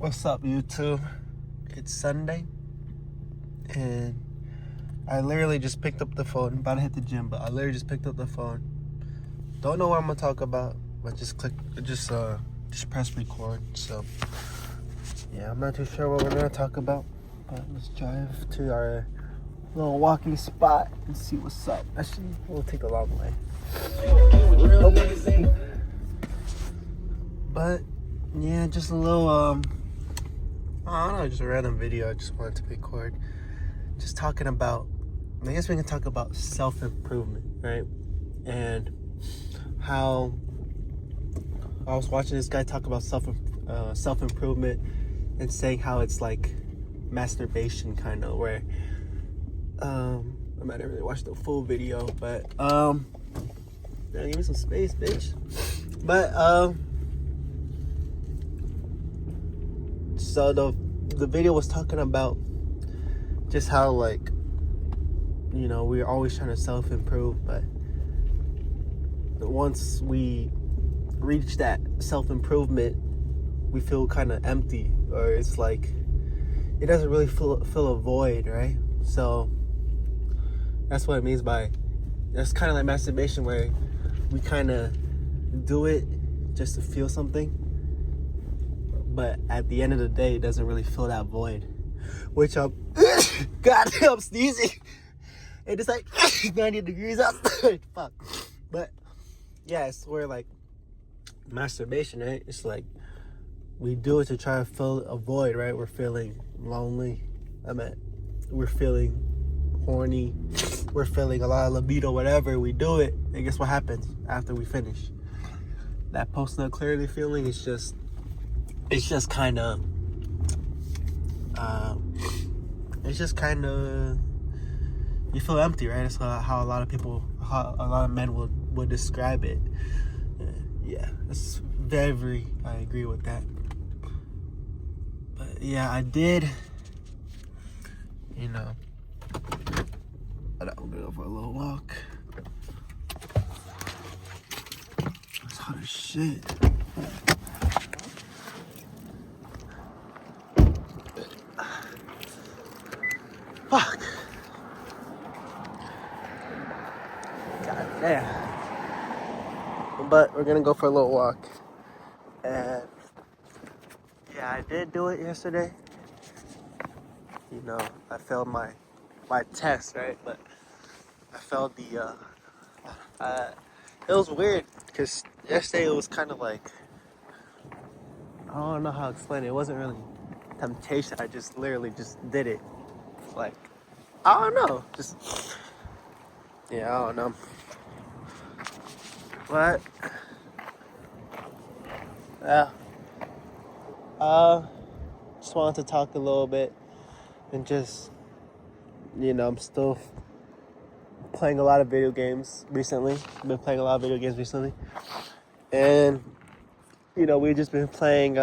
What's up, YouTube? It's Sunday, and I literally just picked up the phone. About to hit the gym, but I literally just picked up the phone. Don't know what I'm gonna talk about, but just press record. So, yeah, I'm not too sure what we're gonna talk about, but let's drive to our little walking spot and see what's up. Actually, we'll take a long way. But yeah, just a little I don't know, just a random video I just wanted to record. Just talking about, I guess we can talk about self-improvement, right? And how I was watching this guy talk about self-improvement and saying how it's like masterbation, kind of, where I might not really watch the full video, but give me some space, bitch. But so the video was talking about just how, like, you know, we're always trying to self-improve, but once we reach that self-improvement, we feel kind of empty, or it's like it doesn't really fill a void, right? So that's what it means by, that's kind of like masturbation, where we kind of do it just to feel something, but at the end of the day, it doesn't really fill that void. Which I'm goddamn sneezing. And it's like 90 degrees outside. Fuck. But yeah, it's where, like, masturbation, right? It's like we do it to try to fill a void, right? We're feeling lonely. We're feeling horny. We're feeling a lot of libido, whatever. We do it, and guess what happens after we finish? That post-nut clarity feeling is just, it's just kind of, you feel empty, right? That's how a lot of men would describe it. Yeah, it's very, I agree with that. But yeah, I did, you know, I'm gonna go for a little walk. It's hot as shit. Fuck. God damn. But we're gonna go for a little walk. And yeah, I did do it yesterday. You know, I failed my test, right? But I failed the it was weird because yesterday it was kind of like, I don't know how to explain it. It wasn't really temptation. I just literally just did it. Like, I don't know. Just, yeah, I don't know. But yeah, just wanted to talk a little bit and just, you know, I'm still playing a lot of video games recently. I've been playing a lot of video games recently, and you know, we've just been playing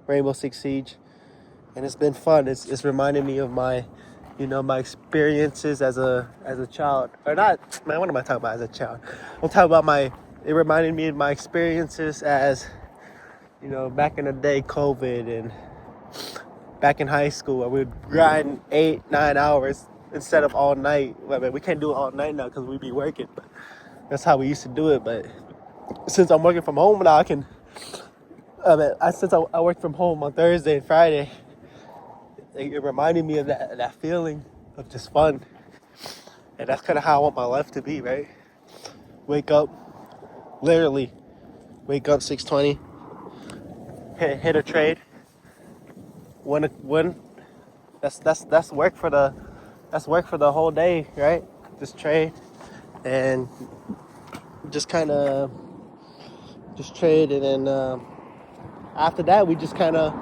Rainbow Six Siege, and it's been fun. It's reminded me of my, you know, my experiences as a child, or not, man, what am I talking about as a child? I'm talking about it reminded me of my experiences as, you know, back in the day, COVID, and back in high school, where we'd grind 8-9 hours instead of all night. I mean, we can't do it all night now because we'd be working, but that's how we used to do it. But since I'm working from home now, since I worked from home on Thursday and Friday, it reminded me of that feeling of just fun. And that's kind of how I want my life to be, right? Literally wake up 6:20, hit a trade, win. That's work for the whole day, right? Just trade and just kind of trade, and then after that we just kind of,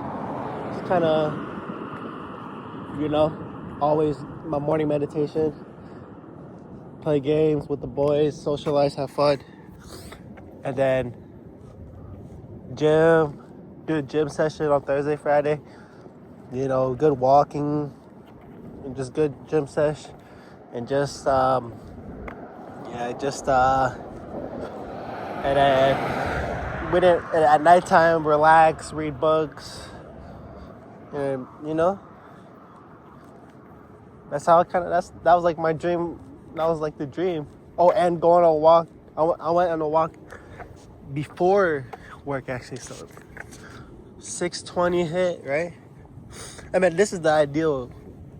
you know, always my morning meditation, play games with the boys, socialize, have fun, and then do a gym session on Thursday, Friday. You know, good walking, and just good gym sesh, and just and then at nighttime, relax, read books, And you know, that's how that was like my dream. That was like the dream. Oh, and going on a walk. I went on a walk before work actually. So 6:20 hit, right? I mean, this is the ideal.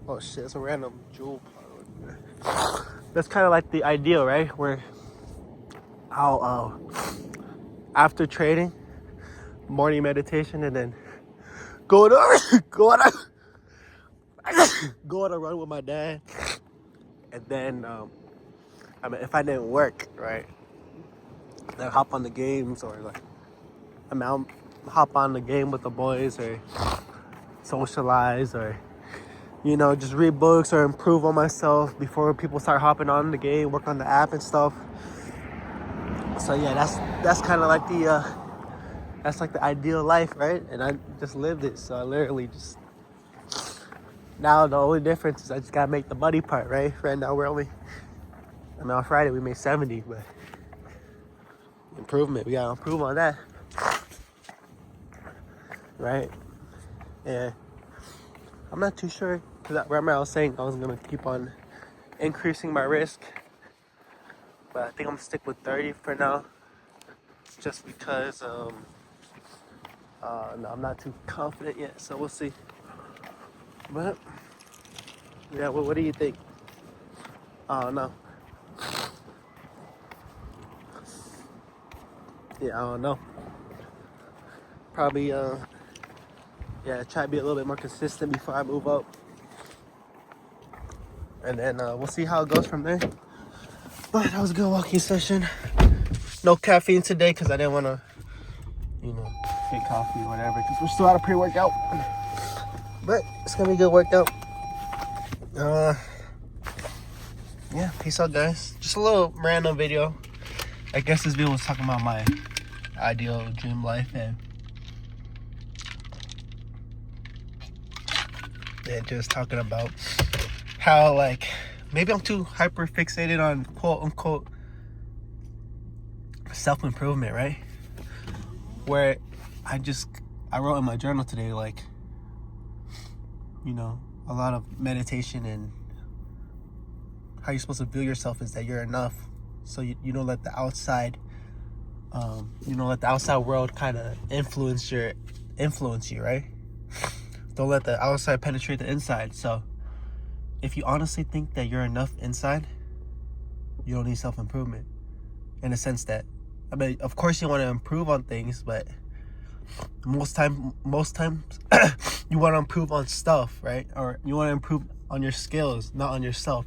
Oh shit, it's a random jewel part. That's kind of like the ideal, right? Where I'll after trading, morning meditation, and then go to go on go on a run with my dad, and then I mean, if I didn't work, right, then hop on the games or like I'll hop on the game with the boys or socialize or you know just read books or improve on myself before people start hopping on the game, work on the app and stuff. So yeah, that's kind of like that's like the ideal life, right? And I just lived it. So I literally just now the only difference is I just gotta make the money part, right? Right now on Friday we made 70, but improvement, we gotta improve on that, right? And I'm not too sure because remember I was saying I was gonna keep on increasing my risk, but I think I'm gonna stick with 30 for now, just because no, I'm not too confident yet, so we'll see. But yeah, what do you think? I don't know. Yeah, I don't know. Probably try to be a little bit more consistent before I move up, and then we'll see how it goes from there. But that was a good walking session. No caffeine today because I didn't want to, you know, get coffee or whatever because we're still out of pre-workout. But it's gonna be a good workout. Yeah, peace out, guys. Just a little random video. I guess this video was talking about my ideal dream life and just talking about how like maybe I'm too hyper fixated on quote unquote self-improvement, right? Where I wrote in my journal today, like, you know, a lot of meditation and how you're supposed to view yourself is that you're enough. So you don't let the outside world kind of influence you, right? Don't let the outside penetrate the inside. So if you honestly think that you're enough inside, you don't need self-improvement. In a sense that, I mean, of course you want to improve on things, but most times you want to improve on stuff, right? Or you want to improve on your skills, not on yourself.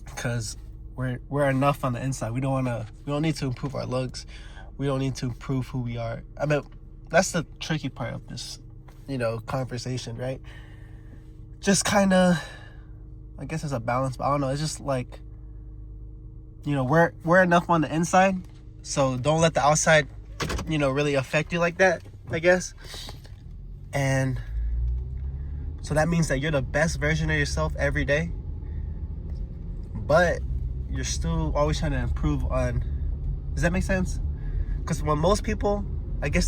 Because we're enough on the inside. We don't need to improve our looks. We don't need to improve who we are. I mean, that's the tricky part of this, you know, conversation, right? Just kind of, I guess it's a balance, but I don't know. It's just like, you know, we're enough on the inside, so don't let the outside, you know, really affect you like that, I guess. And so that means that you're the best version of yourself every day, but you're still always trying to improve on. Does that make sense? Because when most people, I guess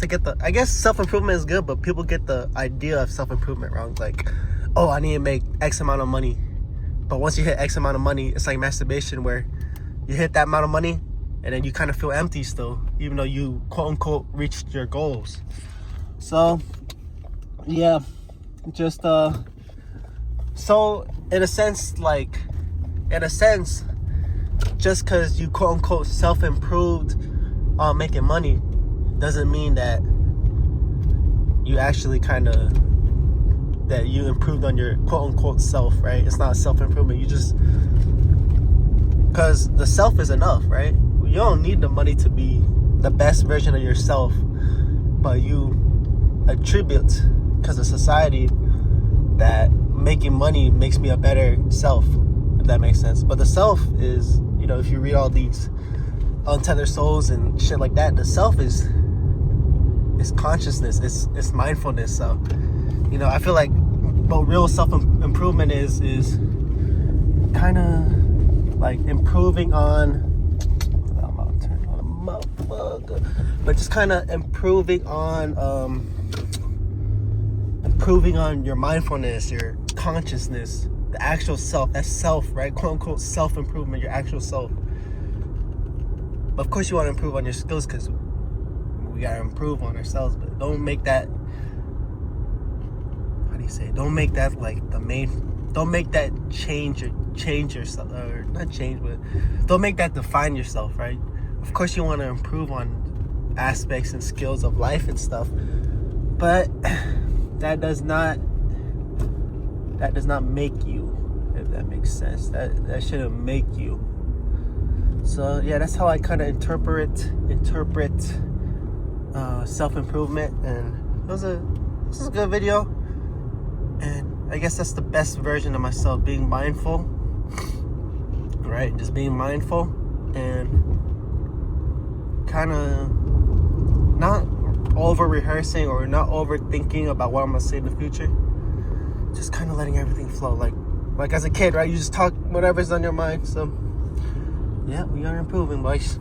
self-improvement is good, but people get the idea of self-improvement wrong. Like, oh, I need to make X amount of money. But once you hit X amount of money, it's like masturbation, where you hit that amount of money and then you kind of feel empty still, even though you quote unquote reached your goals. So yeah, just so in a sense, just because you quote unquote self-improved on making money doesn't mean that you actually that you improved on your quote unquote self, right? It's not self-improvement. You just, because the self is enough, right? You don't need the money to be the best version of yourself, but you attribute, because of society, that making money makes me a better self, if that makes sense. But the self is, you know, if you read all these Untethered Souls and shit like that, the self is consciousness, it's mindfulness. So, you know, I feel like what real self-improvement is kind of like improving on, I'm about to turn on a motherfucker, but just kind of improving improving on your mindfulness, your consciousness, the actual self. That's self, right? Quote unquote self-improvement, your actual self. But of course you want to improve on your skills, because we got to improve on ourselves. But don't make that, how do you say it? Don't make that like the main, don't make that change yourself, or not change, but don't make that define yourself, right? Of course you want to improve on aspects and skills of life and stuff, but that does not make you, if that makes sense. That shouldn't make you. So yeah, that's how I kind of interpret self-improvement. And this is a good video, and I guess that's the best version of myself, being mindful, right? Just being mindful and kind of not over rehearsing or not overthinking about what I'm gonna say in the future. Just kind of letting everything flow, like as a kid, right? You just talk whatever's on your mind. So yeah, we are improving, boys.